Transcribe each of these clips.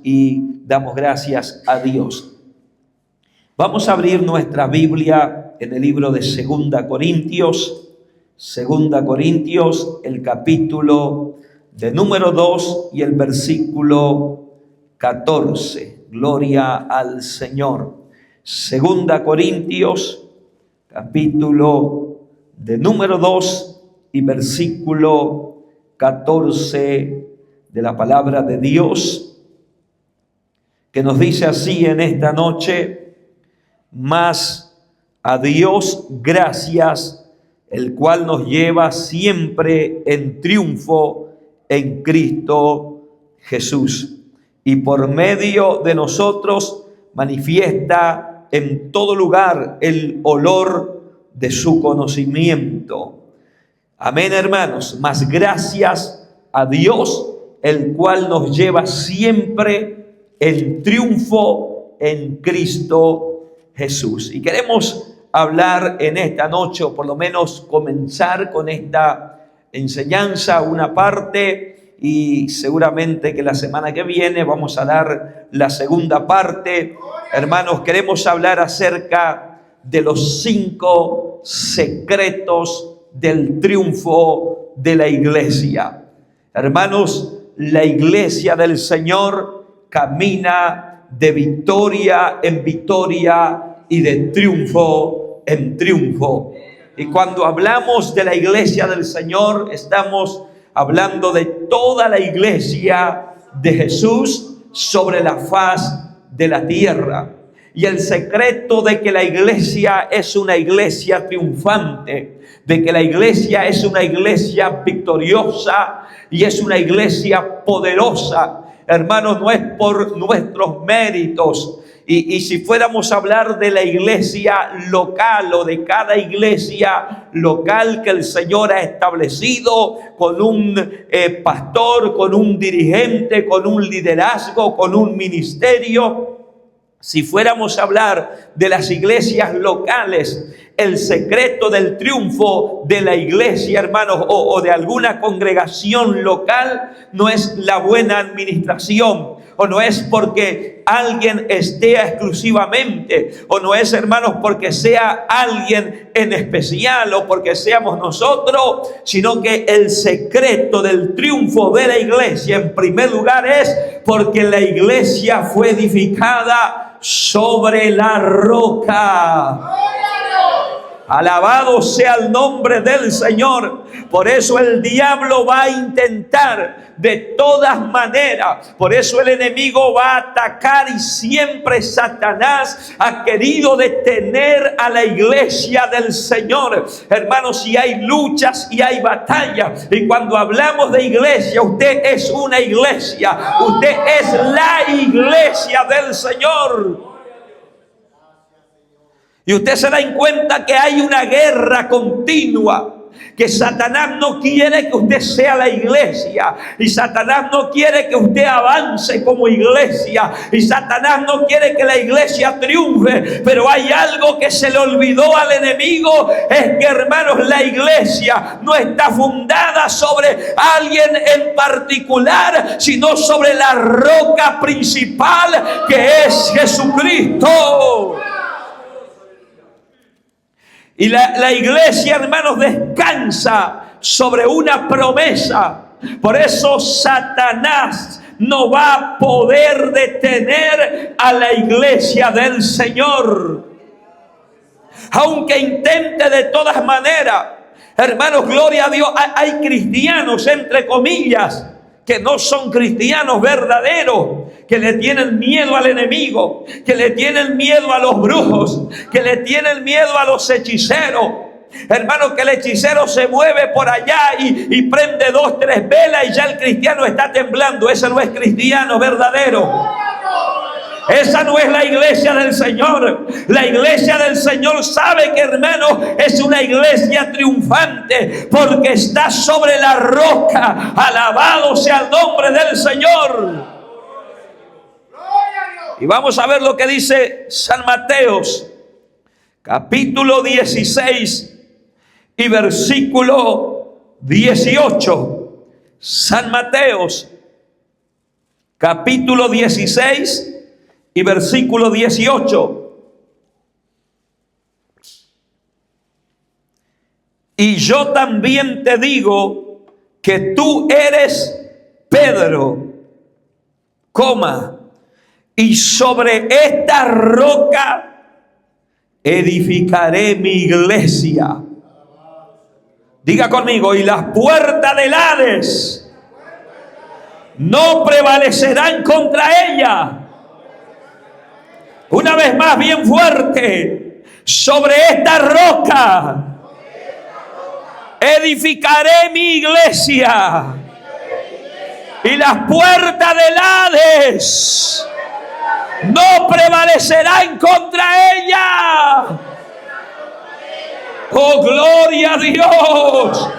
Y damos gracias a Dios. Vamos a abrir nuestra Biblia en el libro de Segunda Corintios, el capítulo de número 2 y el versículo 14. Gloria al Señor. Segunda Corintios, capítulo de número 2 y versículo 14 de la palabra de Dios, que nos dice así en esta noche: mas a Dios gracias, el cual nos lleva siempre en triunfo en Cristo Jesús, y por medio de nosotros manifiesta en todo lugar el olor de su conocimiento. Amén, hermanos. Mas gracias a Dios, el cual nos lleva siempre en triunfo en Cristo Jesús. Y queremos hablar en esta noche, o por lo menos comenzar con esta enseñanza, una parte, y seguramente que la semana que viene vamos a dar la segunda parte. Hermanos, queremos hablar acerca de los 5 secretos del triunfo de la iglesia. Hermanos, la iglesia del Señor camina de victoria en victoria y de triunfo en triunfo. Y cuando hablamos de la iglesia del Señor, estamos hablando de toda la iglesia de Jesús sobre la faz de la tierra. Y el secreto de que la iglesia es una iglesia triunfante, de que la iglesia es una iglesia victoriosa y es una iglesia poderosa, hermanos, no es por nuestros méritos. Y si fuéramos a hablar de la iglesia local o de cada iglesia local que el Señor ha establecido con un pastor, con un dirigente, con un liderazgo, con un ministerio, si fuéramos a hablar de las iglesias locales, el secreto del triunfo de la iglesia, hermanos, o de alguna congregación local, no es la buena administración, o no es porque alguien esté exclusivamente, o no es, hermanos, porque sea alguien en especial o porque seamos nosotros, sino que el secreto del triunfo de la iglesia, en primer lugar, es porque la iglesia fue edificada sobre la roca. Alabado sea el nombre del Señor. Por eso el diablo va a intentar de todas maneras. Por eso el enemigo va a atacar, y siempre Satanás ha querido detener a la iglesia del Señor. Hermanos, si hay luchas y hay batallas, y cuando hablamos de iglesia, usted es una iglesia. Usted es la iglesia del Señor. Y usted se da en cuenta que hay una guerra continua, que Satanás no quiere que usted sea la iglesia, y Satanás no quiere que usted avance como iglesia, y Satanás no quiere que la iglesia triunfe. Pero hay algo que se le olvidó al enemigo, es que, hermanos, la iglesia no está fundada sobre alguien en particular, sino sobre la roca principal, que es Jesucristo. Y la iglesia, hermanos, descansa sobre una promesa. Por eso Satanás no va a poder detener a la iglesia del Señor, aunque intente de todas maneras. Hermanos, gloria a Dios, hay cristianos, entre comillas, que no son cristianos verdaderos, que le tienen miedo al enemigo, que le tienen miedo a los brujos, que le tienen miedo a los hechiceros. Hermano, que el hechicero se mueve por allá y prende 2, 3 velas y ya el cristiano está temblando. Ese no es cristiano verdadero. Esa no es la iglesia del Señor. La iglesia del Señor sabe que, hermano, es una iglesia triunfante porque está sobre la roca. Alabado sea el nombre del Señor. Y vamos a ver lo que dice San Mateo, capítulo 16 y versículo 18. San Mateo, capítulo 16 y versículo 18. Y yo también te digo que tú eres Pedro, y sobre esta roca edificaré mi iglesia. Diga conmigo, y las puertas del Hades no prevalecerán contra ella. Una vez más, bien fuerte, sobre esta roca edificaré mi iglesia, y las puertas del Hades no prevalecerán contra ella. Oh, gloria a Dios.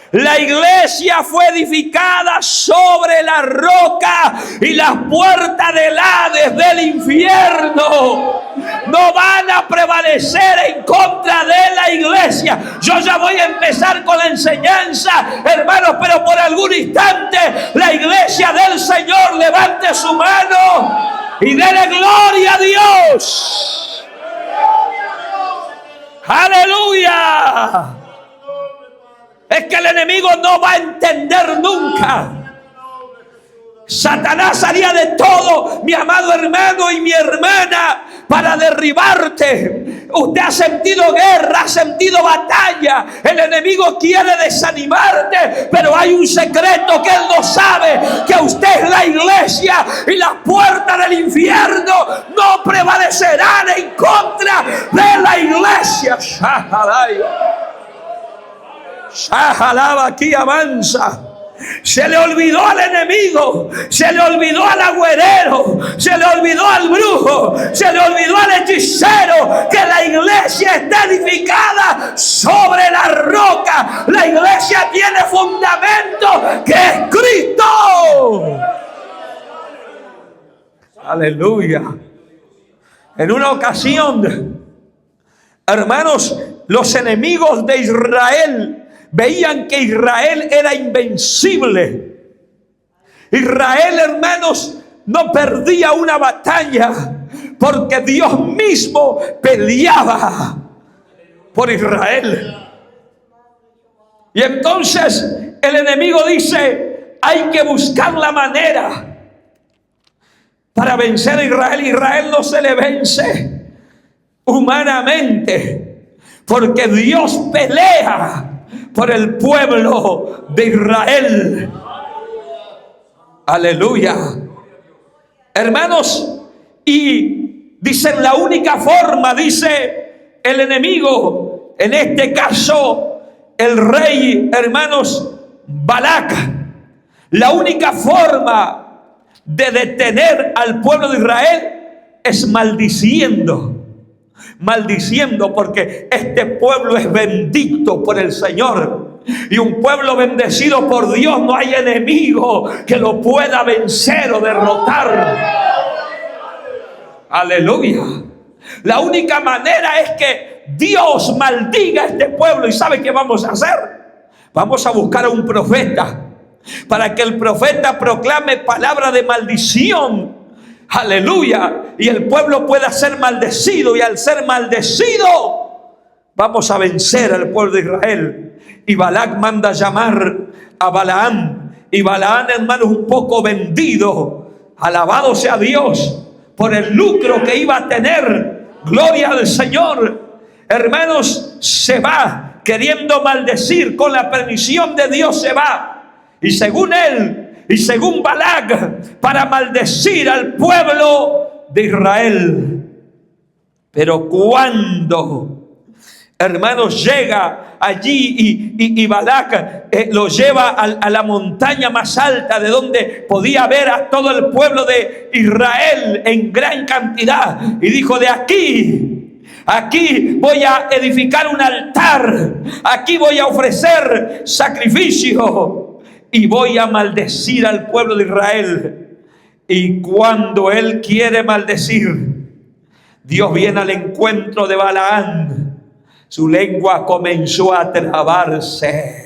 La iglesia fue edificada sobre la roca, y las puertas del Hades, del infierno, no van a prevalecer en contra de la iglesia. Yo ya voy a empezar con la enseñanza, hermanos, pero por algún instante la iglesia del Señor levante su mano y déle gloria a Dios. ¡Aleluya! Es que el enemigo no va a entender nunca. Satanás haría de todo, mi amado hermano y mi hermana, para derribarte. Usted ha sentido guerra, ha sentido batalla. El enemigo quiere desanimarte, pero hay un secreto que él no sabe: que usted es la iglesia, y las puertas del infierno no prevalecerán en contra de la iglesia. Shahalaba, aquí avanza. Se le olvidó al enemigo, se le olvidó al agüerero, se le olvidó al brujo, se le olvidó al hechicero que la iglesia está edificada sobre la roca. La iglesia tiene fundamento, que es Cristo. Aleluya. En una ocasión, hermanos, los enemigos de Israel veían que Israel era invencible. Israel, hermanos, no perdía una batalla, porque Dios mismo peleaba por Israel. Y entonces el enemigo dice: hay que buscar la manera para vencer a Israel. Israel no se le vence humanamente, porque Dios pelea por el pueblo de Israel. Aleluya. Hermanos, y dicen, la única forma, dice el enemigo, en este caso el rey, hermanos, Balac, la única forma de detener al pueblo de Israel es maldiciendo, porque este pueblo es bendito por el Señor, y un pueblo bendecido por Dios, no hay enemigo que lo pueda vencer o derrotar. Aleluya. La única manera es que Dios maldiga a este pueblo. ¿Y sabe qué vamos a hacer? Vamos a buscar a un profeta, para que el profeta proclame palabra de maldición. Aleluya. Y el pueblo pueda ser maldecido, y al ser maldecido vamos a vencer al pueblo de Israel. Y Balac manda llamar a Balaam, y Balaam, hermanos, un poco vendido, alabado sea Dios por el lucro que iba a tener, gloria al Señor, hermanos, se va queriendo maldecir. Con la permisión de Dios se va, y según él y según Balac, para maldecir al pueblo de Israel. Pero cuando, hermanos, llega allí y Balac lo lleva a la montaña más alta, de donde podía ver a todo el pueblo de Israel en gran cantidad, y dijo: de aquí voy a edificar un altar, aquí voy a ofrecer sacrificio, y voy a maldecir al pueblo de Israel. Y cuando él quiere maldecir, Dios viene al encuentro de Balaam. Su lengua comenzó a trabarse.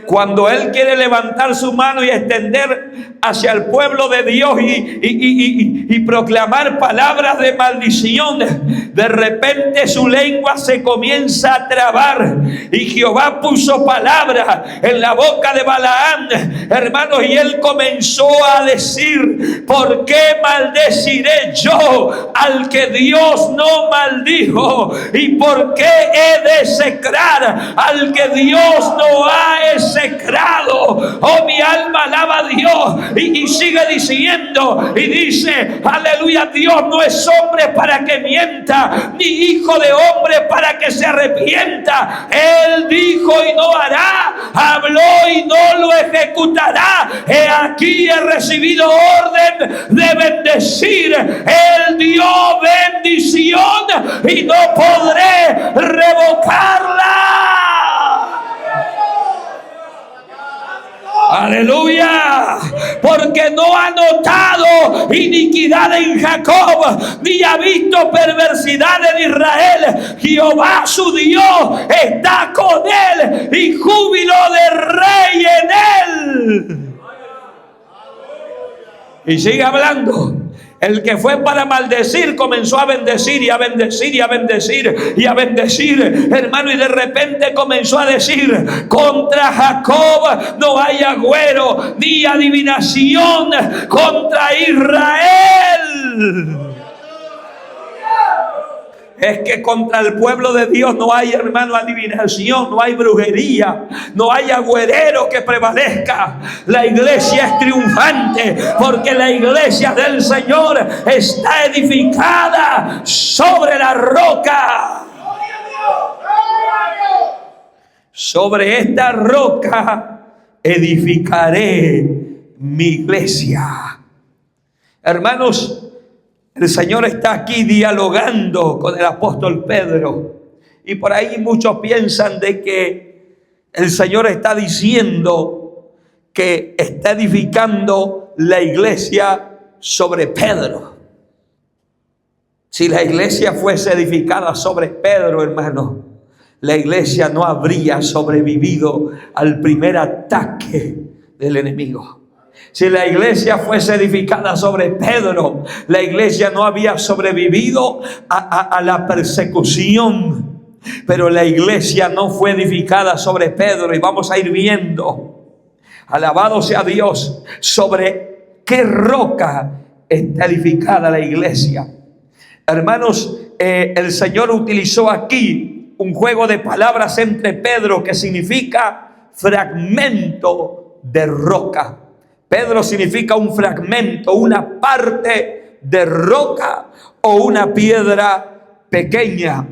Cuando Él quiere levantar su mano y extender hacia el pueblo de Dios y proclamar palabras de maldición, de repente su lengua se comienza a trabar. Y Jehová puso palabras en la boca de Balaam, hermanos, y él comenzó a decir: ¿por qué maldeciré yo al que Dios no maldijo? ¿Y por qué he de execrar al que Dios no ha execrado? Oh, mi alma alaba a Dios. Y sigue diciendo, y dice: aleluya, Dios no es hombre para que mienta, ni hijo de hombre para que se arrepienta. Él dijo y no hará, habló y no lo ejecutará. He aquí he recibido orden de bendecir. Él dio bendición y no podré revocarla. Aleluya, porque no ha notado iniquidad en Jacob, ni ha visto perversidad en Israel. Jehová su Dios está con él, y júbilo de rey en él. Y sigue hablando. El que fue para maldecir comenzó a bendecir y a bendecir y a bendecir y a bendecir, hermano, y de repente comenzó a decir: contra Jacob no hay agüero ni adivinación contra Israel. Es que contra el pueblo de Dios no hay, hermano, adivinación, no hay brujería, no hay agüerero que prevalezca. La iglesia es triunfante porque la iglesia del Señor está edificada sobre la roca. Sobre esta roca edificaré mi iglesia. Hermanos, el Señor está aquí dialogando con el apóstol Pedro. Y por ahí muchos piensan de que el Señor está diciendo que está edificando la iglesia sobre Pedro. Si la iglesia fuese edificada sobre Pedro, hermano, la iglesia no habría sobrevivido al primer ataque del enemigo. Si la iglesia fuese edificada sobre Pedro, la iglesia no había sobrevivido a la persecución. Pero la iglesia no fue edificada sobre Pedro, y vamos a ir viendo, alabado sea Dios, sobre qué roca está edificada la iglesia. Hermanos, el Señor utilizó aquí un juego de palabras entre Pedro, que significa fragmento de roca. Pedro significa un fragmento, una parte de roca o una piedra pequeña.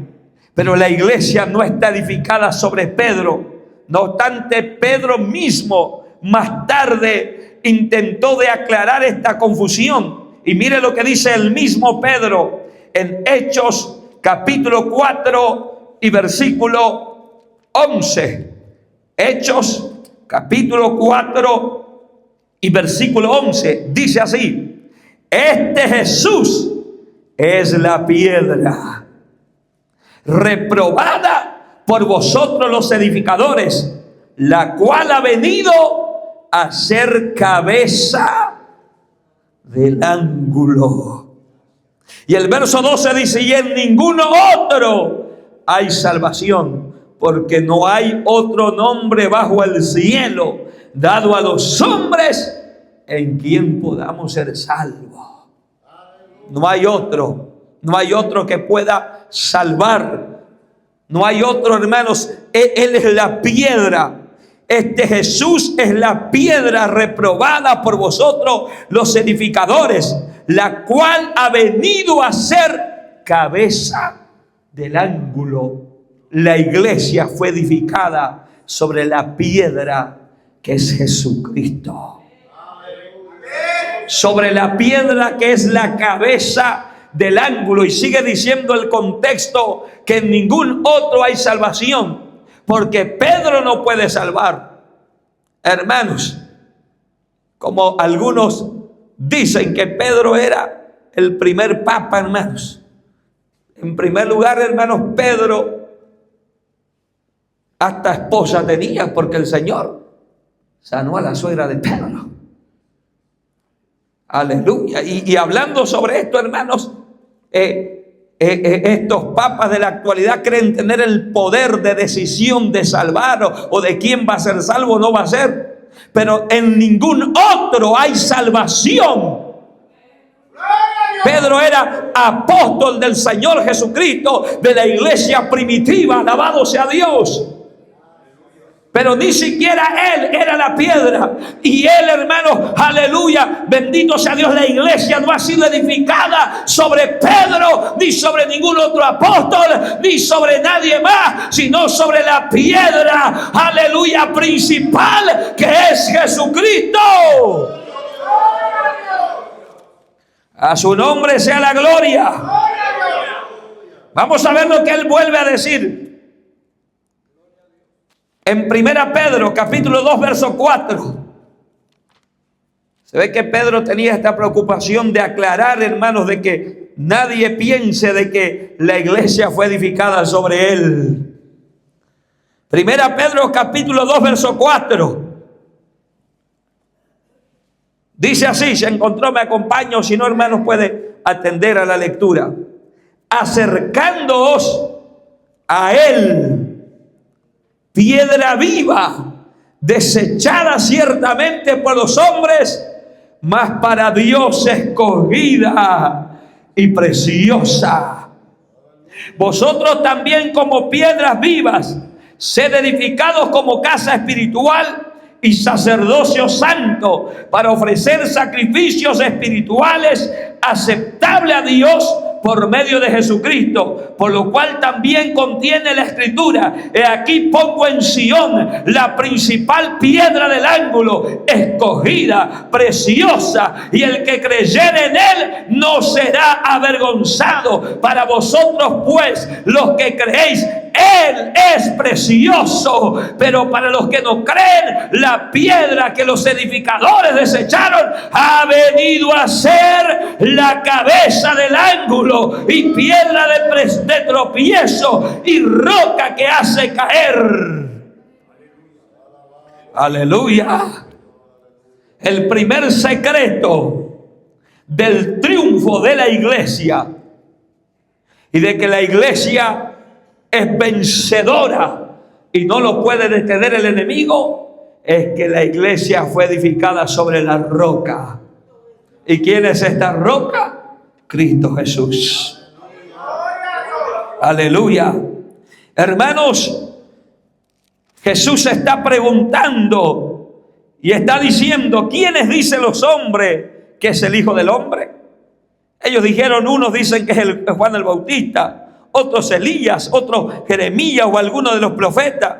Pero la iglesia no está edificada sobre Pedro. No obstante, Pedro mismo más tarde intentó de aclarar esta confusión. Y mire lo que dice el mismo Pedro en Hechos capítulo 4 y versículo 11. Hechos capítulo 4 y versículo 11 dice así: este Jesús es la piedra reprobada por vosotros los edificadores, la cual ha venido a ser cabeza del ángulo. Y el verso 12 dice: y en ninguno otro hay salvación, porque no hay otro nombre bajo el cielo dado a los hombres en quien podamos ser salvos. No hay otro que pueda salvar. No hay otro, hermanos. Él es la piedra. Este Jesús es la piedra reprobada por vosotros los edificadores, la cual ha venido a ser cabeza del ángulo. La iglesia fue edificada sobre la piedra que es Jesucristo. Sobre la piedra que es la cabeza del ángulo. Y sigue diciendo el contexto que en ningún otro hay salvación, porque Pedro no puede salvar. Hermanos, como algunos dicen que Pedro era el primer papa, hermanos. En primer lugar, hermanos, Pedro hasta esposa tenía, porque el Señor sanó a la suegra de Pedro. Aleluya. Y hablando sobre esto, hermanos, estos papas de la actualidad creen tener el poder de decisión de salvar o de quién va a ser salvo o no va a ser. Pero en ningún otro hay salvación. Pedro era apóstol del Señor Jesucristo, de la iglesia primitiva, alabado sea Dios. Pero ni siquiera él era la piedra. Y él, hermano, aleluya, bendito sea Dios, la iglesia no ha sido edificada sobre Pedro, ni sobre ningún otro apóstol, ni sobre nadie más, sino sobre la piedra, aleluya, principal, que es Jesucristo. A su nombre sea la gloria. Vamos a ver lo que él vuelve a decir. En 1 Pedro, capítulo 2, verso 4. Se ve que Pedro tenía esta preocupación de aclarar, hermanos, de que nadie piense de que la iglesia fue edificada sobre él. 1 Pedro, capítulo 2, verso 4. Dice así, se encontró, me acompaño, si no, hermanos, puede atender a la lectura. Acercándoos a él, piedra viva, desechada ciertamente por los hombres, mas para Dios escogida y preciosa. Vosotros también, como piedras vivas, sed edificados como casa espiritual y sacerdocio santo, para ofrecer sacrificios espirituales aceptables a Dios por medio de Jesucristo, por lo cual también contiene la escritura: he aquí pongo en Sión la principal piedra del ángulo, escogida, preciosa, y el que creyere en él no será avergonzado. Para vosotros pues, los que creéis, él es precioso, pero para los que no creen, la piedra que los edificadores desecharon ha venido a ser la cabeza del ángulo y piedra de tropiezo y roca que hace caer. Aleluya. El primer secreto del triunfo de la iglesia y de que la iglesia es vencedora y no lo puede detener el enemigo, es que la iglesia fue edificada sobre la roca. ¿Y quién es esta roca? Cristo Jesús. Aleluya. Hermanos, Jesús está preguntando y está diciendo: ¿quiénes dicen los hombres que es el Hijo del Hombre? Ellos dijeron, unos dicen que es Juan el Bautista, otros Elías, otros Jeremías o alguno de los profetas.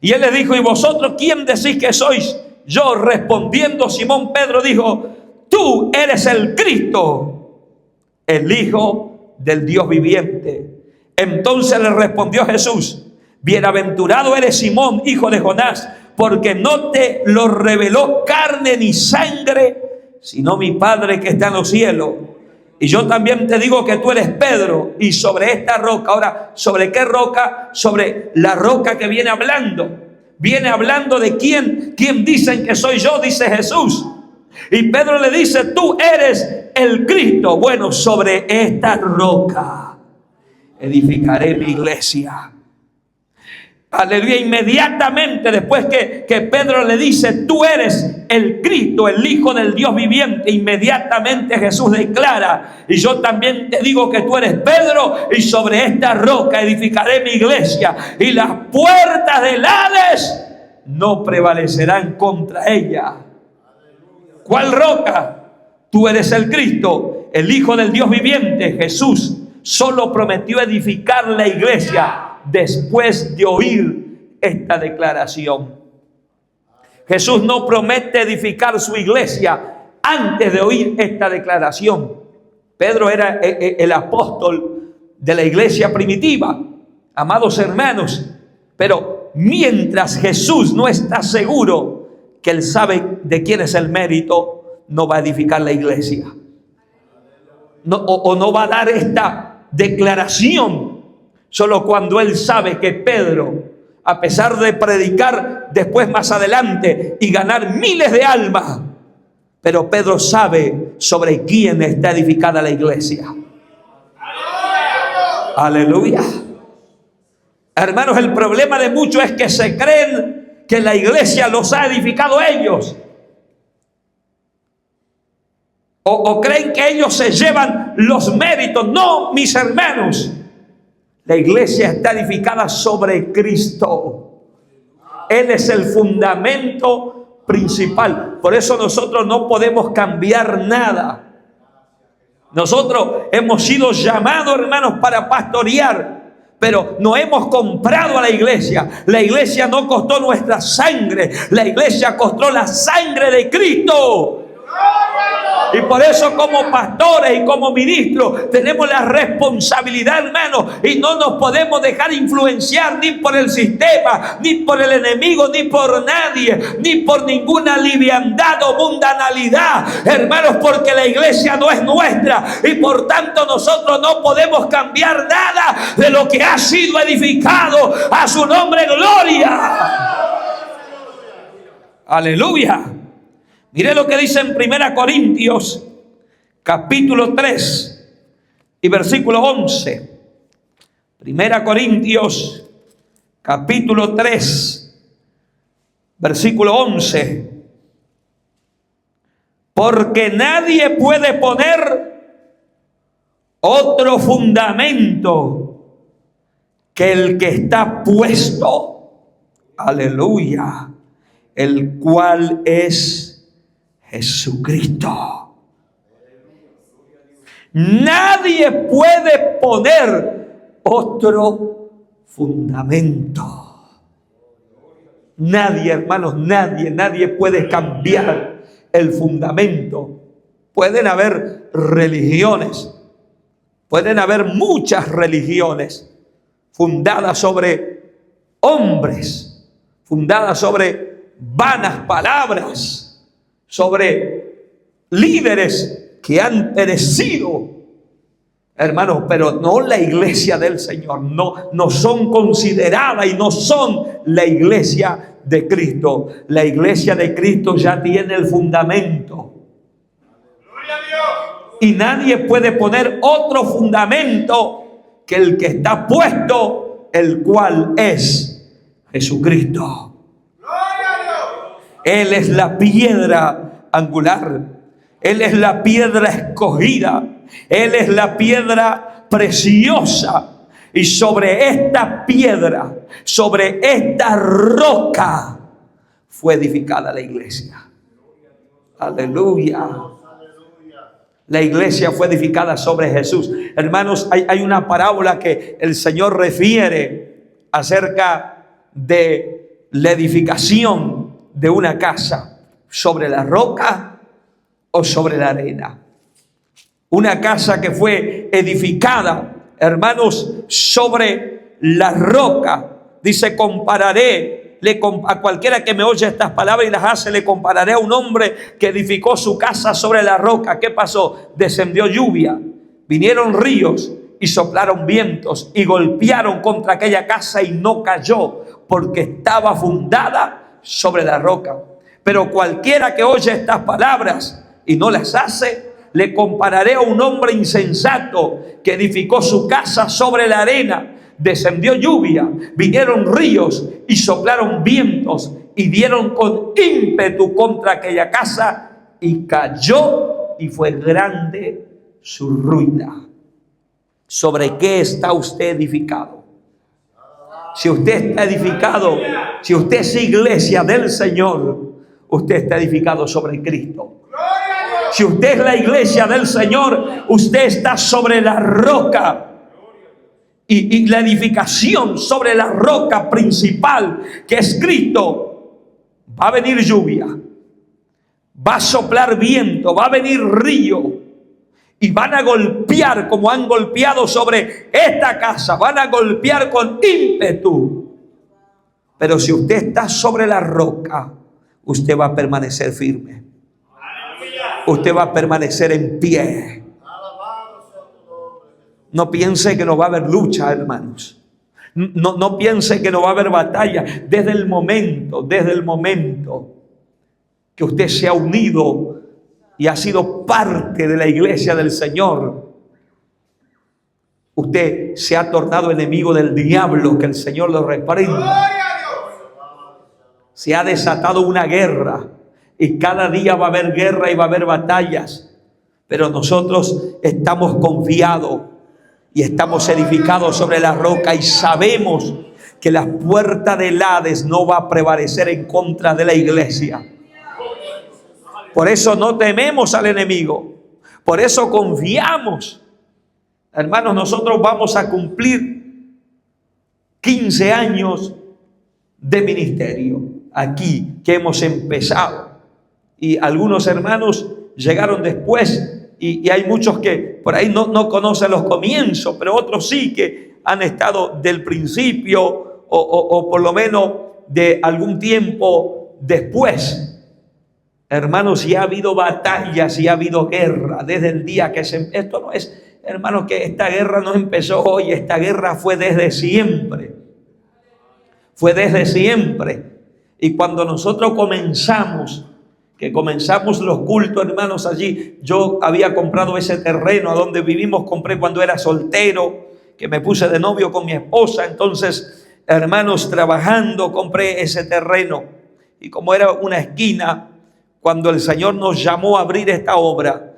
Y él les dijo: ¿y vosotros quién decís que sois yo? Respondiendo Simón Pedro dijo: tú eres el Cristo, el Hijo del Dios viviente. Entonces le respondió Jesús: bienaventurado eres Simón, hijo de Jonás, porque no te lo reveló carne ni sangre, sino mi Padre que está en los cielos. Y yo también te digo que tú eres Pedro, y sobre esta roca. Ahora, ¿sobre qué roca? Sobre la roca que viene hablando. Viene hablando de quién dicen que soy yo, dice Jesús. Y Pedro le dice: tú eres el Cristo. Bueno, sobre esta roca edificaré mi iglesia. Aleluya. Inmediatamente después que Pedro le dice: tú eres el Cristo, el Hijo del Dios viviente, inmediatamente Jesús declara: y yo también te digo que tú eres Pedro, y sobre esta roca edificaré mi iglesia, y las puertas del Hades no prevalecerán contra ella. ¿Cuál roca? Tú eres el Cristo, el Hijo del Dios viviente. Jesús solo prometió edificar la iglesia después de oír esta declaración. Jesús no promete edificar su iglesia antes de oír esta declaración. Pedro era el apóstol de la iglesia primitiva, amados hermanos, pero mientras Jesús no está seguro que él sabe de quién es el mérito, no va a edificar la iglesia. No va a dar esta declaración solo cuando él sabe que Pedro, a pesar de predicar después más adelante y ganar miles de almas. Pero Pedro sabe sobre quién está edificada la iglesia. Aleluya. Hermanos, el problema de muchos es que se creen que la iglesia los ha edificado ellos. O creen que ellos se llevan los méritos. No, mis hermanos. La iglesia está edificada sobre Cristo. Él es el fundamento principal. Por eso nosotros no podemos cambiar nada. Nosotros hemos sido llamados, hermanos, para pastorear, pero no hemos comprado a la iglesia. La iglesia no costó nuestra sangre. La iglesia costó la sangre de Cristo. Y por eso, como pastores y como ministros, tenemos la responsabilidad, hermano, y no nos podemos dejar influenciar ni por el sistema, ni por el enemigo, ni por nadie, ni por ninguna liviandad o mundanalidad, hermanos, porque la iglesia no es nuestra y por tanto nosotros no podemos cambiar nada de lo que ha sido edificado. A su nombre, gloria. Aleluya. Mire lo que dice en 1 Corintios, capítulo 3 y versículo 11. 1 Corintios, capítulo 3, versículo 11. Porque nadie puede poner otro fundamento que el que está puesto. Aleluya. El cual es Jesucristo. Nadie puede poner otro fundamento. Nadie, hermanos, nadie puede cambiar el fundamento. Pueden haber religiones, pueden haber muchas religiones fundadas sobre hombres, fundadas sobre vanas palabras, sobre líderes que han perecido, hermanos, pero no la iglesia del Señor. No son consideradas y no son la iglesia de Cristo. La iglesia de Cristo ya tiene el fundamento. ¡Gloria a Dios! Y nadie puede poner otro fundamento que el que está puesto, el cual es Jesucristo. Él es la piedra angular. Él es la piedra escogida. Él es la piedra preciosa. Y sobre esta piedra, sobre esta roca, fue edificada la iglesia. Aleluya. La iglesia fue edificada sobre Jesús. Hermanos, hay una parábola que el Señor refiere acerca de la edificación de una casa, sobre la roca o sobre la arena. Una casa que fue edificada, hermanos, sobre la roca. Dice, compararé, a cualquiera que me oye estas palabras y las hace, le compararé a un hombre que edificó su casa sobre la roca. ¿Qué pasó? Descendió lluvia, vinieron ríos y soplaron vientos y golpearon contra aquella casa y no cayó, porque estaba fundada sobre la roca. Pero cualquiera que oye estas palabras y no las hace, le compararé a un hombre insensato que edificó su casa sobre la arena. Descendió lluvia, vinieron ríos y soplaron vientos y dieron con ímpetu contra aquella casa y cayó, y fue grande su ruina. ¿Sobre qué está usted edificado? Si usted está edificado, si usted es iglesia del Señor, usted está edificado sobre Cristo. Si usted es la iglesia del Señor, usted está sobre la roca. Y la edificación sobre la roca principal, que es Cristo, va a venir lluvia, va a soplar viento, va a venir río, y van a golpear como han golpeado sobre esta casa, van a golpear con ímpetu. Pero si usted está sobre la roca, usted va a permanecer firme. Usted va a permanecer en pie. No piense que no va a haber lucha, hermanos. No piense que no va a haber batalla. Desde el momento que usted se ha unido y ha sido parte de la iglesia del Señor, usted se ha tornado enemigo del diablo, que el Señor lo reprenda. Se ha desatado una guerra y cada día va a haber guerra y va a haber batallas, pero nosotros estamos confiados y estamos edificados sobre la roca y sabemos que la puerta del Hades no va a prevalecer en contra de la iglesia. Por eso no tememos al enemigo, por eso confiamos. Hermanos, nosotros vamos a cumplir 15 años de ministerio aquí que hemos empezado, y algunos hermanos llegaron después y hay muchos que por ahí no conocen los comienzos, pero otros sí que han estado del principio o por lo menos de algún tiempo después. Hermanos, y ha habido batallas y ha habido guerra desde el día que esto no es, hermanos, que esta guerra no empezó hoy, esta guerra fue desde siempre. Fue desde siempre. Y cuando nosotros comenzamos los cultos, hermanos, allí, yo había comprado ese terreno a donde vivimos, compré cuando era soltero, que me puse de novio con mi esposa. Entonces, hermanos, trabajando, compré ese terreno. Y como era una esquina, cuando el Señor nos llamó a abrir esta obra,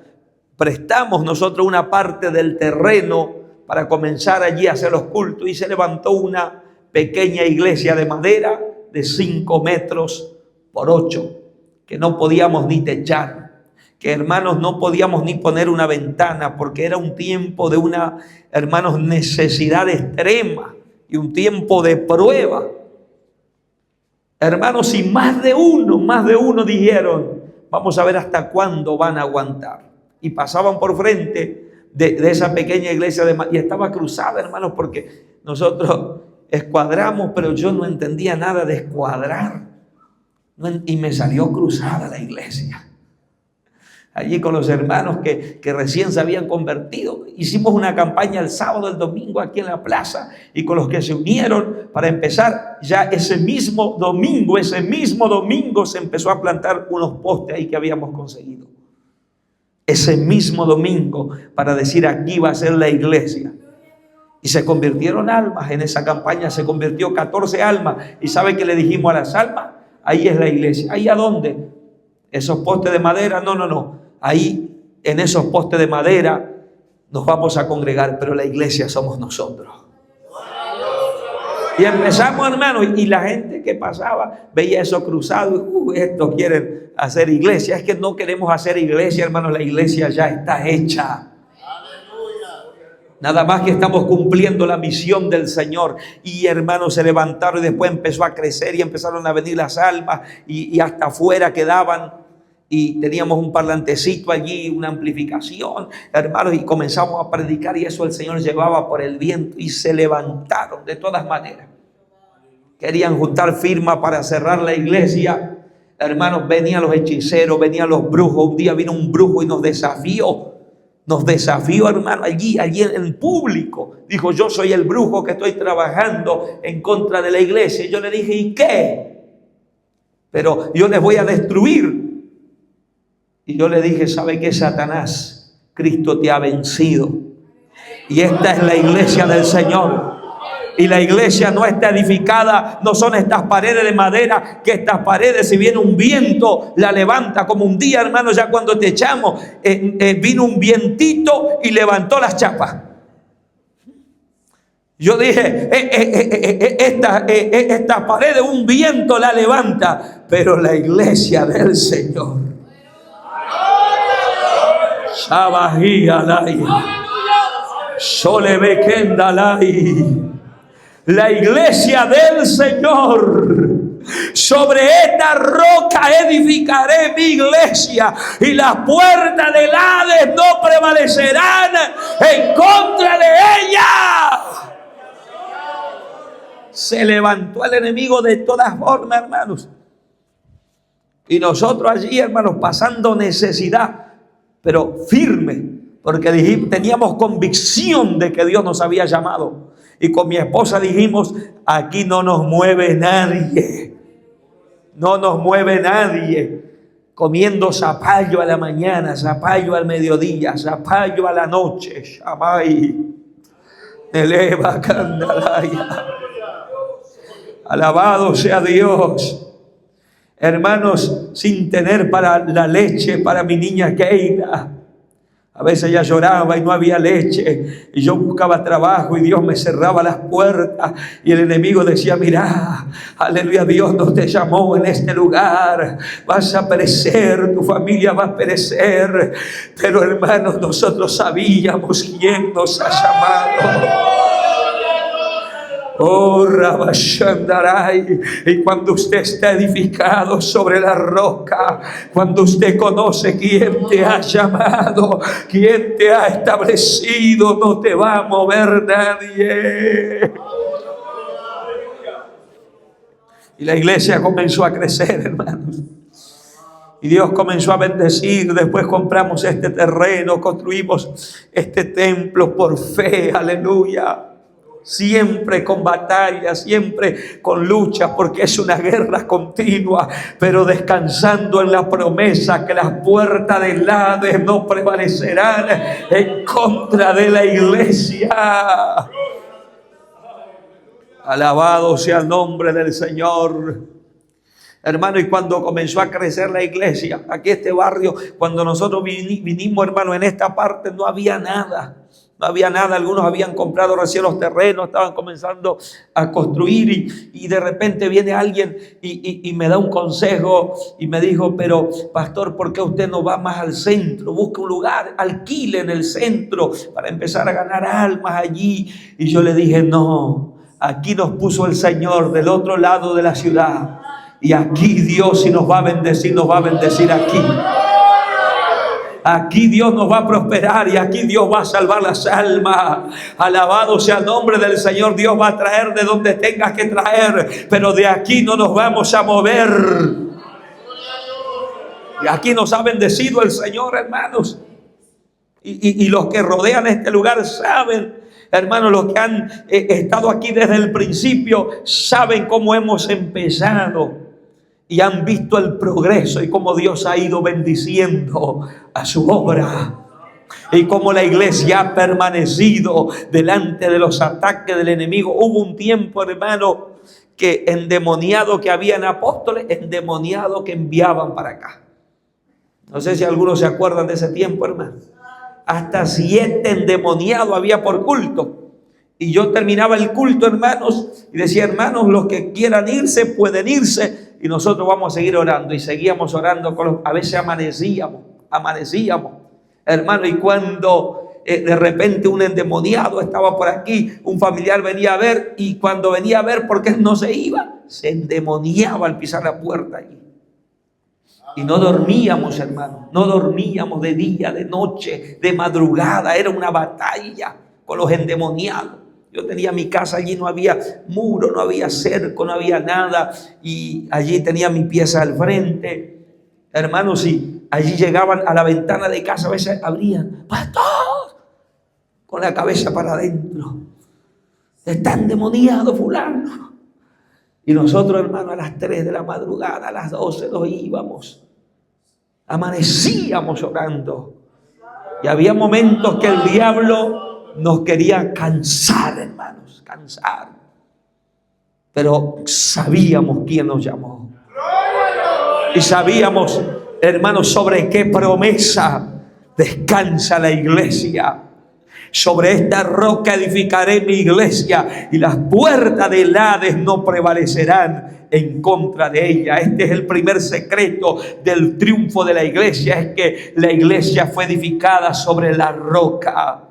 prestamos nosotros una parte del terreno para comenzar allí a hacer los cultos, y se levantó una pequeña iglesia de madera de 5 metros por 8, que no podíamos ni techar, que hermanos no podíamos ni poner una ventana, porque era un tiempo de una, hermanos, necesidad extrema y un tiempo de prueba. Hermanos, y más de uno dijeron, vamos a ver hasta cuándo van a aguantar. Y pasaban por frente de esa pequeña iglesia y estaba cruzada, hermanos, porque nosotros escuadramos, pero yo no entendía nada de escuadrar. Y me salió cruzada la iglesia. Allí con los hermanos que recién se habían convertido. Hicimos una campaña el sábado, el domingo aquí en la plaza. Y con los que se unieron para empezar, ya ese mismo domingo se empezó a plantar unos postes ahí que habíamos conseguido. Ese mismo domingo, para decir, aquí va a ser la iglesia. Y se convirtieron almas en esa campaña, se convirtió 14 almas. ¿Y sabe qué le dijimos a las almas? Ahí es la iglesia. ¿Ahí a dónde? ¿Esos postes de madera? No. Ahí, en esos postes de madera, nos vamos a congregar, pero la iglesia somos nosotros. Y empezamos, hermanos, y la gente que pasaba veía eso cruzado, y estos quieren hacer iglesia. Es que no queremos hacer iglesia, hermanos, la iglesia ya está hecha. Nada más que estamos cumpliendo la misión del Señor. Y hermanos, se levantaron y después empezó a crecer y empezaron a venir las almas y hasta afuera quedaban. Y teníamos un parlantecito allí, una amplificación, hermanos, y comenzamos a predicar, y eso el Señor llevaba por el viento, y se levantaron de todas maneras. Querían juntar firmas para cerrar la iglesia. Hermanos, venían los hechiceros, venían los brujos. Un día vino un brujo y nos desafió. Nos desafió, hermano, allí en público. Dijo, yo soy el brujo que estoy trabajando en contra de la iglesia. Y yo le dije, ¿y qué? Pero yo les voy a destruir. Y yo le dije, ¿sabe qué, Satanás? Cristo te ha vencido. Y esta es la iglesia del Señor. Y la iglesia no está edificada, no son estas paredes de madera, que estas paredes, si viene un viento, la levanta. Como un día, hermano, ya cuando te echamos, vino un vientito y levantó las chapas. Yo dije, esta pared de un viento la levanta, pero la iglesia del Señor. La iglesia del Señor. Sobre esta roca edificaré mi iglesia, y las puertas del Hades no prevalecerán en contra de ella. Se levantó el enemigo de todas formas, hermanos. Y nosotros allí, hermanos, pasando necesidad, pero firme, porque teníamos convicción de que Dios nos había llamado. Y con mi esposa dijimos, aquí no nos mueve nadie. No nos mueve nadie. Comiendo zapallo a la mañana, zapallo al mediodía, zapallo a la noche. Shamay. Eleva Candalaya. Alabado sea Dios. Hermanos, sin tener para la leche para mi niña Keila. A veces ella lloraba y no había leche. Y yo buscaba trabajo y Dios me cerraba las puertas. Y el enemigo decía, mira, aleluya, Dios no te llamó en este lugar. Vas a perecer, tu familia va a perecer. Pero hermanos, nosotros sabíamos quién nos ha llamado. Oh, Rabashandaray. Y cuando usted está edificado sobre la roca, cuando usted conoce quién te ha llamado, quién te ha establecido, no te va a mover nadie. Y la iglesia comenzó a crecer, hermanos. Y Dios comenzó a bendecir. Después compramos este terreno, construimos este templo por fe, aleluya. Siempre con batallas, siempre con luchas, porque es una guerra continua, pero descansando en la promesa que las puertas del Hades no prevalecerán en contra de la iglesia. Alabado sea el nombre del Señor. Hermano, y cuando comenzó a crecer la iglesia, aquí este barrio, cuando nosotros vinimos, hermano, en esta parte no había nada. No había nada, algunos habían comprado recién los terrenos, estaban comenzando a construir y de repente viene alguien y me da un consejo y me dijo, pero pastor, ¿por qué usted no va más al centro? Busca un lugar, alquile en el centro para empezar a ganar almas allí. Y yo le dije, no, aquí nos puso el Señor del otro lado de la ciudad y aquí Dios, si nos va a bendecir aquí. Aquí Dios nos va a prosperar y aquí Dios va a salvar las almas. Alabado sea el nombre del Señor. Dios va a traer de donde tengas que traer, pero de aquí no nos vamos a mover. Y aquí nos ha bendecido el Señor, hermanos. Y los que rodean este lugar saben, hermanos, los que han estado aquí desde el principio, saben cómo hemos empezado. Y han visto el progreso y cómo Dios ha ido bendiciendo a su obra. Y cómo la iglesia ha permanecido delante de los ataques del enemigo. Hubo un tiempo, hermano, que endemoniado que habían apóstoles, endemoniado que enviaban para acá. No sé si algunos se acuerdan de ese tiempo, hermano. Hasta 7 endemoniados había por culto. Y yo terminaba el culto, hermanos, y decía, hermanos, los que quieran irse, pueden irse. Y nosotros vamos a seguir orando. Y seguíamos orando. A veces amanecíamos. Hermano, y cuando de repente un endemoniado estaba por aquí, un familiar venía a ver. Y cuando venía a ver, ¿por qué no se iba? Se endemoniaba al pisar la puerta allí. Y no dormíamos, hermano. No dormíamos de día, de noche, de madrugada. Era una batalla con los endemoniados. Yo tenía mi casa allí, no había muro, no había cerco, no había nada. Y allí tenía mi pieza al frente. Hermanos, y allí llegaban a la ventana de casa, a veces abrían, pastor, con la cabeza para adentro. Está endemoniado fulano. Y nosotros, hermanos, a las 3 de la madrugada, a las 12 nos íbamos. Amanecíamos orando. Y había momentos que el diablo nos quería cansar, hermanos, cansar. Pero sabíamos quién nos llamó. Y sabíamos, hermanos, sobre qué promesa descansa la iglesia. Sobre esta roca edificaré mi iglesia y las puertas del Hades no prevalecerán en contra de ella. Este es el primer secreto del triunfo de la iglesia, es que la iglesia fue edificada sobre la roca.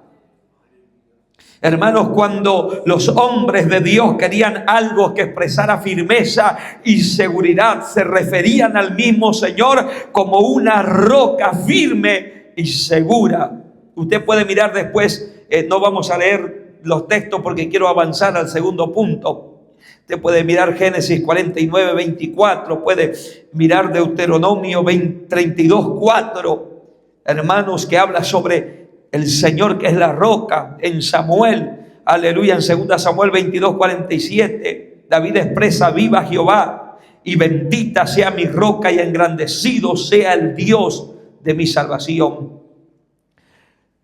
Hermanos, cuando los hombres de Dios querían algo que expresara firmeza y seguridad, se referían al mismo Señor como una roca firme y segura. Usted puede mirar después, no vamos a leer los textos porque quiero avanzar al segundo punto. Usted puede mirar Génesis 49, 24, puede mirar Deuteronomio 32, 4, hermanos, que habla sobre el Señor que es la roca. En Samuel Aleluya. En 2 Samuel 22:47, David expresa: viva Jehová y bendita sea mi roca y engrandecido sea el Dios de mi salvación.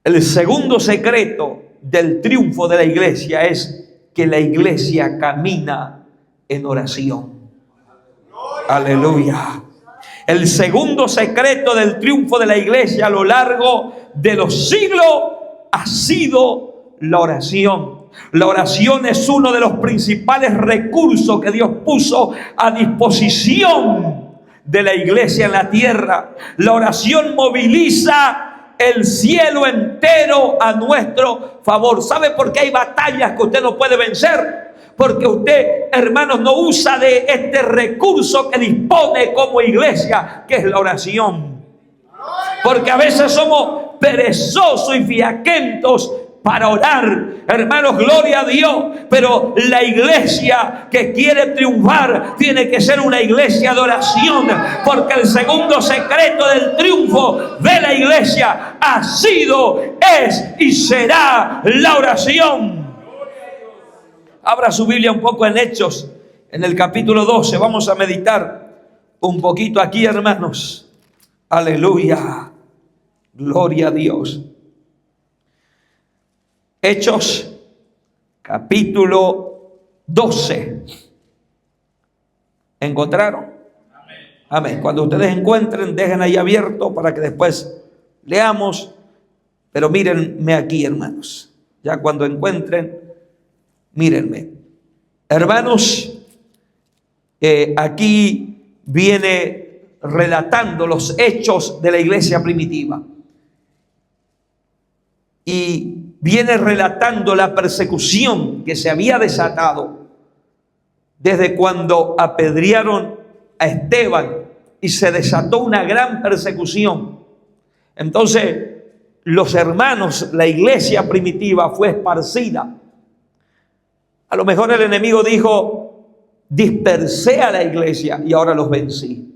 El segundo secreto del triunfo de la iglesia es que la iglesia camina en oración. Aleluya. El segundo secreto del triunfo de la iglesia a lo largo de los siglos ha sido la oración. La oración es uno de los principales recursos que Dios puso a disposición de la iglesia en la tierra. La oración moviliza el cielo entero a nuestro favor. ¿Sabe por qué hay batallas que usted no puede vencer? Porque usted, hermanos, no usa de este recurso que dispone como iglesia, que es la oración. Porque a veces somos perezosos y fiaquentos para orar. Hermanos, gloria a Dios. Pero la iglesia que quiere triunfar tiene que ser una iglesia de oración. Porque el segundo secreto del triunfo de la iglesia ha sido, es y será la oración. Abra su Biblia un poco en Hechos, en el capítulo 12. Vamos a meditar un poquito aquí, hermanos. Aleluya. Gloria a Dios. Hechos, capítulo 12. ¿Encontraron? Amén. Cuando ustedes encuentren, dejen ahí abierto para que después leamos. Pero mírenme aquí, hermanos. Ya cuando encuentren, mírenme. Hermanos, aquí viene relatando los hechos de la iglesia primitiva. Y viene relatando la persecución que se había desatado desde cuando apedrearon a Esteban y se desató una gran persecución. Entonces, los hermanos, la iglesia primitiva fue esparcida. A lo mejor el enemigo dijo: dispersé a la iglesia y ahora los vencí.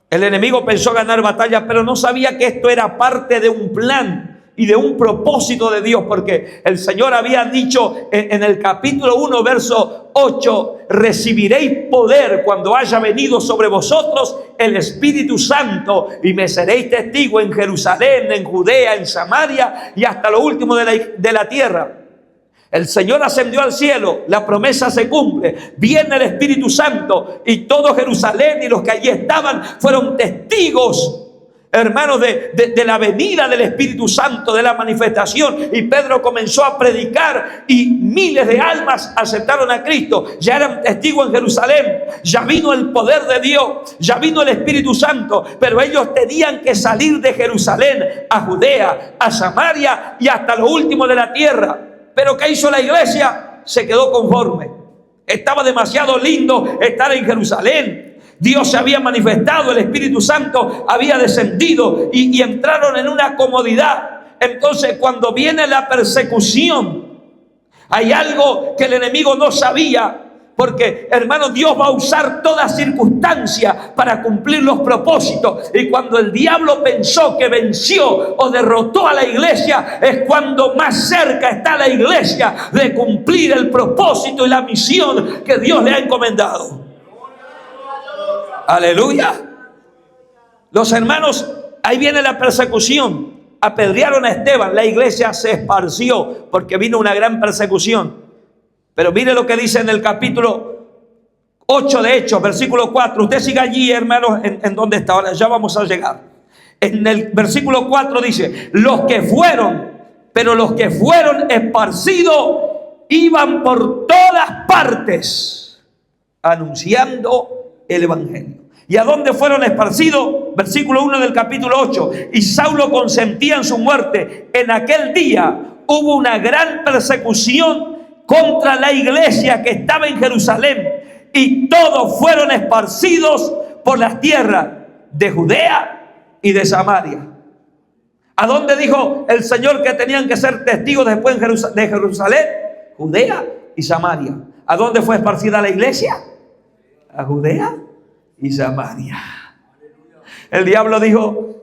El enemigo pensó ganar batallas, pero no sabía que esto era parte de un plan y de un propósito de Dios, porque el Señor había dicho en el capítulo 1, verso 8: recibiréis poder cuando haya venido sobre vosotros el Espíritu Santo, y me seréis testigo en Jerusalén, en Judea, en Samaria y hasta lo último de la tierra. El Señor ascendió al cielo, la promesa se cumple, viene el Espíritu Santo y todo Jerusalén y los que allí estaban fueron testigos, hermanos, de la venida del Espíritu Santo, de la manifestación. Y Pedro comenzó a predicar y miles de almas aceptaron a Cristo. Ya eran testigos en Jerusalén, ya vino el poder de Dios, ya vino el Espíritu Santo, pero ellos tenían que salir de Jerusalén a Judea, a Samaria y hasta lo último de la tierra. Pero ¿qué hizo la iglesia? Se quedó conforme. Estaba demasiado lindo estar en Jerusalén. Dios se había manifestado, el Espíritu Santo había descendido y entraron en una comodidad. Entonces, cuando viene la persecución, hay algo que el enemigo no sabía. Porque, hermanos, Dios va a usar toda circunstancia para cumplir los propósitos. Y cuando el diablo pensó que venció o derrotó a la iglesia, es cuando más cerca está la iglesia de cumplir el propósito y la misión que Dios le ha encomendado. Aleluya. Los hermanos, ahí viene la persecución. Apedrearon a Esteban, la iglesia se esparció porque vino una gran persecución. Pero mire lo que dice en el capítulo 8 de Hechos, versículo 4. Usted siga allí, hermanos, en donde está. Ahora ya vamos a llegar. En el versículo 4 dice: los que fueron esparcidos iban por todas partes anunciando el evangelio. ¿Y a dónde fueron esparcidos? Versículo 1 del capítulo 8. Y Saulo consentía en su muerte. En aquel día hubo una gran persecución contra la iglesia que estaba en Jerusalén, y todos fueron esparcidos por las tierras de Judea y de Samaria. ¿A dónde dijo el Señor que tenían que ser testigos después de Jerusalén? Judea y Samaria. ¿A dónde fue esparcida la iglesia? A Judea y Samaria. El diablo dijo: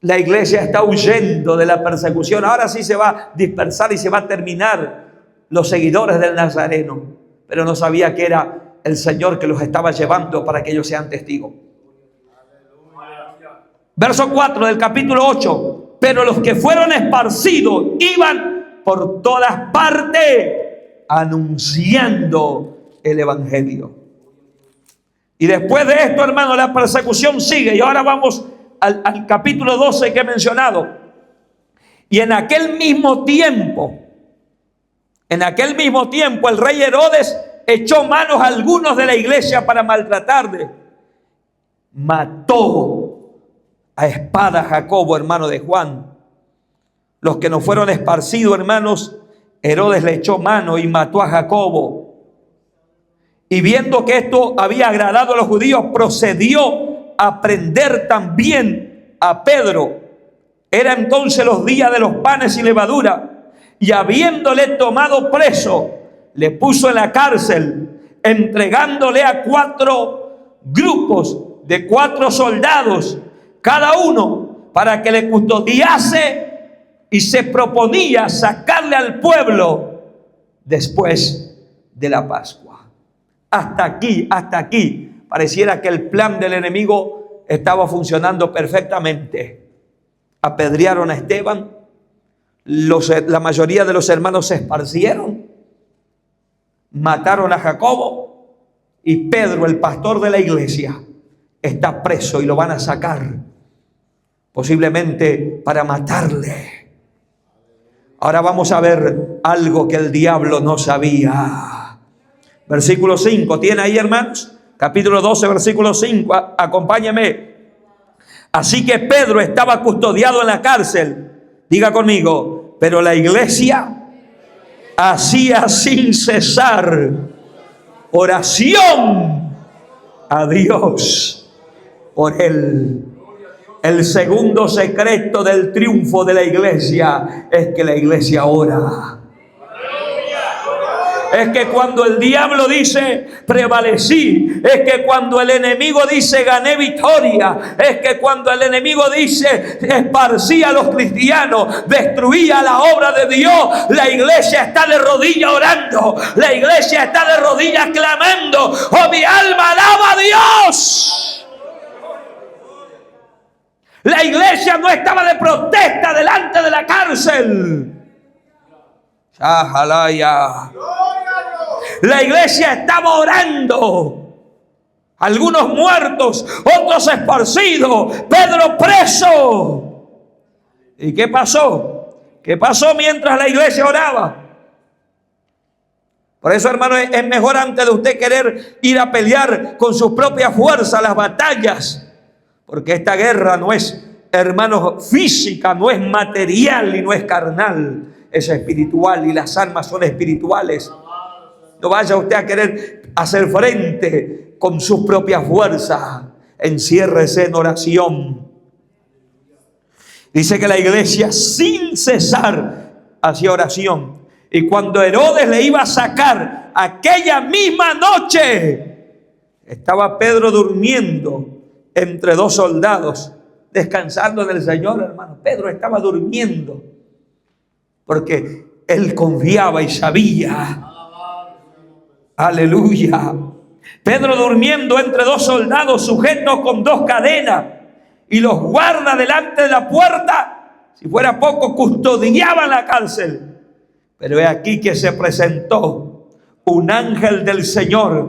La iglesia está huyendo de la persecución. Ahora sí se va a dispersar y se va a terminar los seguidores del Nazareno. Pero no sabía que era el Señor que los estaba llevando para que ellos sean testigos. Verso 4 del capítulo 8. Pero los que fueron esparcidos iban por todas partes anunciando el evangelio. Y después de esto, hermano, la persecución sigue. Y ahora vamos al capítulo 12 que he mencionado. Y en aquel mismo tiempo, el rey Herodes echó manos a algunos de la iglesia para maltratarle. Mató a espada a Jacobo, hermano de Juan. Los que no fueron esparcidos, hermanos, Herodes le echó mano y mató a Jacobo. Y viendo que esto había agradado a los judíos, procedió a prender también a Pedro. Era entonces los días de los panes y levadura. Y habiéndole tomado preso, le puso en la cárcel, entregándole a 4 grupos de 4 soldados, cada uno, para que le custodiase, y se proponía sacarle al pueblo después de la Pascua. Hasta aquí, pareciera que el plan del enemigo estaba funcionando perfectamente. Apedrearon a Esteban, la mayoría de los hermanos se esparcieron, mataron a Jacobo, y Pedro, el pastor de la iglesia, está preso y lo van a sacar, posiblemente para matarle. Ahora vamos a ver algo que el diablo no sabía. Versículo 5, ¿tiene ahí, hermanos? Capítulo 12, versículo 5, acompáñeme. Así que Pedro estaba custodiado en la cárcel. Diga conmigo, pero la iglesia hacía sin cesar oración a Dios por él. El segundo secreto del triunfo de la iglesia es que la iglesia ora. Es que cuando el diablo dice prevalecí, es que cuando el enemigo dice gané victoria, es que cuando el enemigo dice esparcí a los cristianos, destruía la obra de Dios, la iglesia está de rodillas orando, la iglesia está de rodillas clamando: oh, mi alma alaba a Dios. La iglesia no estaba de protesta delante de la cárcel. ¡Shahalaya! La iglesia estaba orando. Algunos muertos, otros esparcidos, Pedro preso. ¿Y qué pasó? ¿Qué pasó mientras la iglesia oraba? Por eso, hermano, es mejor, antes de usted querer ir a pelear con sus propias fuerzas las batallas, porque esta guerra no es, hermanos, física, no es material y no es carnal, es espiritual, y las armas son espirituales. No vaya usted a querer hacer frente con sus propias fuerzas. Enciérrese en oración. Dice que la iglesia sin cesar hacía oración. Y cuando Herodes le iba a sacar aquella misma noche, estaba Pedro durmiendo entre 2 soldados, descansando en el Señor, hermano. Pedro estaba durmiendo porque él confiaba y sabía. Aleluya. Pedro durmiendo entre 2 soldados sujetos con 2 cadenas, y los guardas delante de la puerta, si fuera poco, custodiaban la cárcel. Pero he aquí que se presentó un ángel del Señor,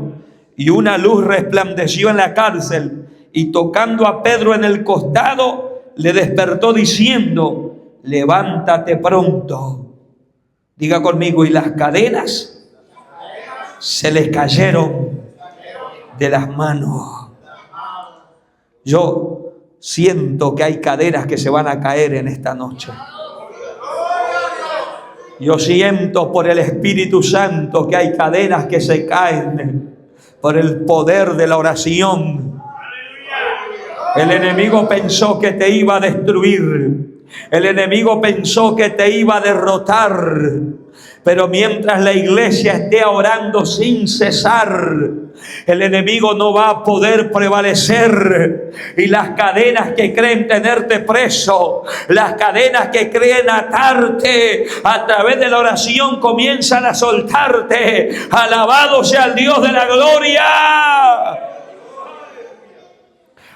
y una luz resplandeció en la cárcel, y tocando a Pedro en el costado, le despertó diciendo: levántate pronto. Diga conmigo, y las cadenas se les cayeron de las manos. Yo siento que hay cadenas que se van a caer en esta noche. Yo siento por el Espíritu Santo que hay cadenas que se caen por el poder de la oración. El enemigo pensó que te iba a destruir. El enemigo pensó que te iba a derrotar. Pero mientras la iglesia esté orando sin cesar, el enemigo no va a poder prevalecer. Y las cadenas que creen tenerte preso, las cadenas que creen atarte, a través de la oración comienzan a soltarte. Alabado sea el Dios de la gloria.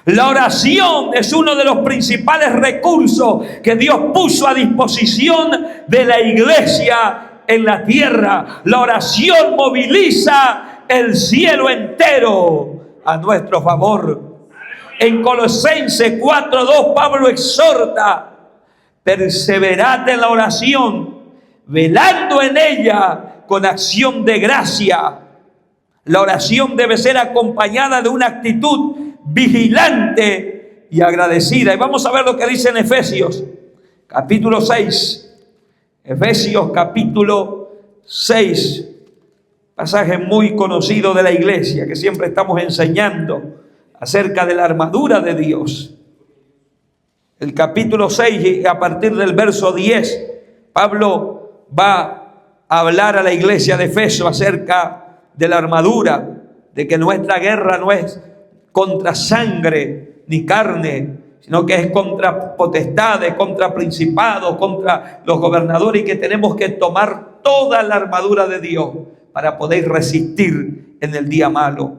La oración es uno de los principales recursos que Dios puso a disposición de la iglesia en la tierra. La oración moviliza el cielo entero a nuestro favor. En Colosenses 4:2 Pablo exhorta: perseverad en la oración, velando en ella con acción de gracia. La oración debe ser acompañada de una actitud vigilante y agradecida. Y vamos a ver lo que dice en Efesios capítulo 6. Efesios capítulo 6, pasaje muy conocido de la iglesia, que siempre estamos enseñando acerca de la armadura de Dios. El capítulo 6, a partir del verso 10, Pablo va a hablar a la iglesia de Efeso acerca de la armadura, de que nuestra guerra no es contra sangre ni carne, sino que es contra potestades, contra principados, contra los gobernadores, y que tenemos que tomar toda la armadura de Dios para poder resistir en el día malo.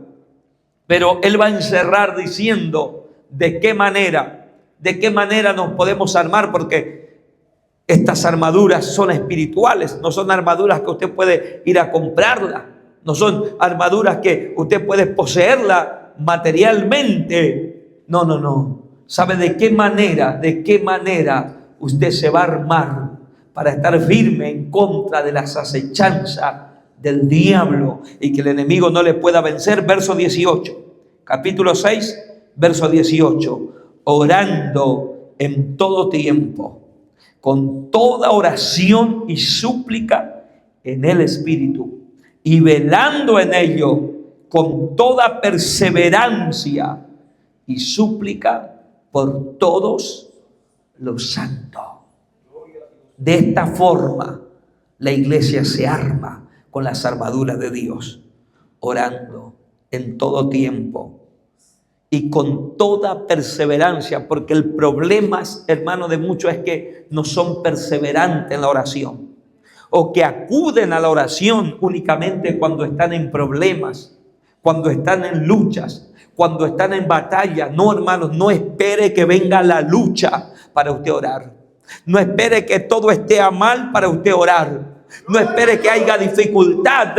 Pero él va a encerrar diciendo de qué manera nos podemos armar, porque estas armaduras son espirituales, no son armaduras que usted puede ir a comprarla, no son armaduras que usted puede poseerla materialmente. No. ¿Sabe de qué manera usted se va a armar para estar firme en contra de las acechanzas del diablo y que el enemigo no le pueda vencer? Verso 18, capítulo 6, verso 18. Orando en todo tiempo, con toda oración y súplica en el Espíritu, y velando en ello con toda perseverancia y súplica por todos los santos. De esta forma la iglesia se arma con las armaduras de Dios, orando en todo tiempo y con toda perseverancia, porque el problema, hermano, de muchos es que no son perseverantes en la oración, o que acuden a la oración únicamente cuando están en problemas, cuando están en luchas, cuando están en batalla. No, hermanos, no espere que venga la lucha para usted orar. No espere que todo esté a mal para usted orar. No espere que haya dificultad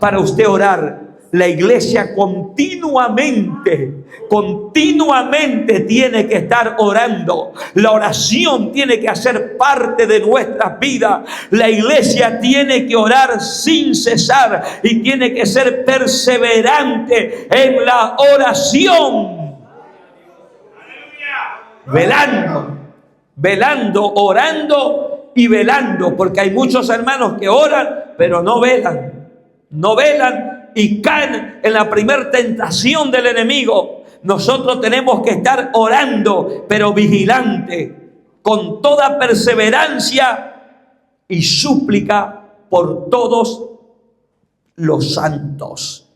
para usted orar. La iglesia continuamente tiene que estar orando. La oración tiene que hacer parte de nuestras vidas. La iglesia tiene que orar sin cesar y tiene que ser perseverante en la oración. Velando, orando y velando, porque hay muchos hermanos que oran pero no velan y caen en la primera tentación del enemigo. Nosotros tenemos que estar orando, pero vigilante, con toda perseverancia y súplica por todos los santos.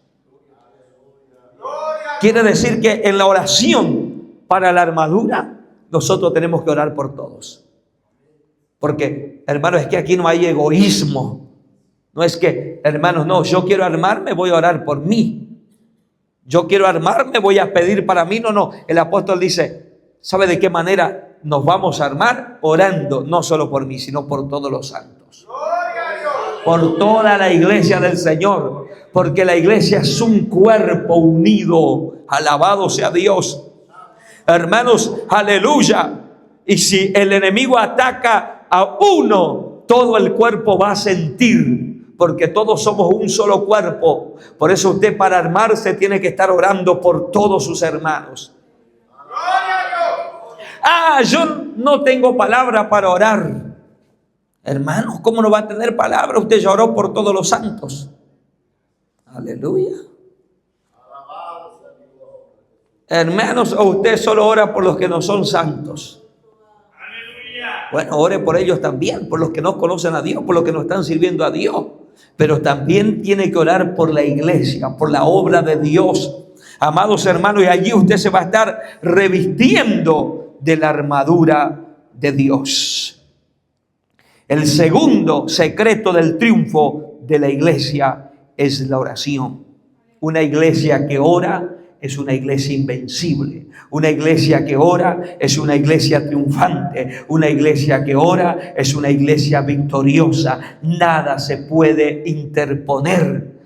Quiere decir que en la oración para la armadura, nosotros tenemos que orar por todos. Porque, hermanos, es que aquí no hay egoísmo. No es que, hermanos, no, yo quiero armarme, voy a orar por mí. Yo quiero armarme, voy a pedir para mí. No. El apóstol dice, ¿sabe de qué manera nos vamos a armar? Orando, no solo por mí, sino por todos los santos. Por toda la iglesia del Señor. Porque la iglesia es un cuerpo unido. Alabado sea Dios. Hermanos, aleluya. Y si el enemigo ataca a uno, todo el cuerpo va a sentir. Porque todos somos un solo cuerpo. Por eso usted, para armarse, tiene que estar orando por todos sus hermanos. Yo no tengo palabra para orar. Hermanos, ¿cómo no va a tener palabra? Usted ya oró por todos los santos. Aleluya. Hermanos, o usted solo ora por los que no son santos. Bueno, ore por ellos también, por los que no conocen a Dios, por los que no están sirviendo a Dios. Pero también tiene que orar por la iglesia, por la obra de Dios. Amados hermanos, y allí usted se va a estar revistiendo de la armadura de Dios. El segundo secreto del triunfo de la iglesia es la oración. Una iglesia que ora es una iglesia invencible. Una iglesia que ora es una iglesia triunfante. Una iglesia que ora es una iglesia victoriosa. Nada se puede interponer